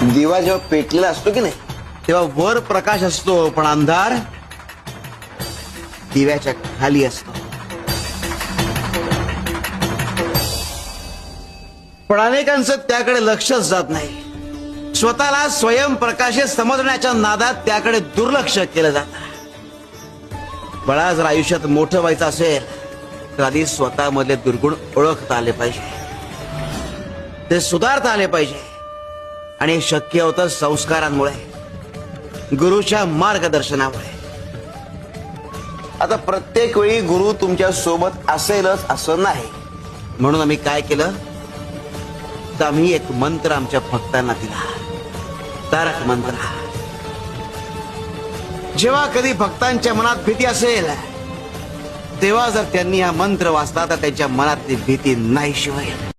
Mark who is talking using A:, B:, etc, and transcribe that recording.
A: दिवा जेव्हा पेटलेला असतो की नाही तेव्हा वर प्रकाश असतो, पण अंधार दिव्याच्या खाली असतो. पण अनेकांचं त्याकडे लक्षच जात नाही. स्वतःला स्वयंप्रकाशित समजण्याच्या नादात त्याकडे दुर्लक्ष केलं जातं. बळा, जर आयुष्यात मोठं व्हायचं असेल तर आधी स्वतःमधले दुर्गुण ओळखता आले पाहिजे, ते सुधारता आले पाहिजे. आणि हे शक्य होतं संस्कारांमुळे, गुरुच्या मार्गदर्शनामुळे. आता प्रत्येक वेळी गुरु तुमच्या सोबत असेलच असं नाही. म्हणून आम्ही काय केलं तर आम्ही एक मंत्र आमच्या भक्तांना दिला, तारक मंत्र. जेव्हा कधी भक्तांच्या मनात भीती असेल तेव्हा जर त्यांनी हा मंत्र वाचला तर त्यांच्या मनातली भीती नाहीशी होईल.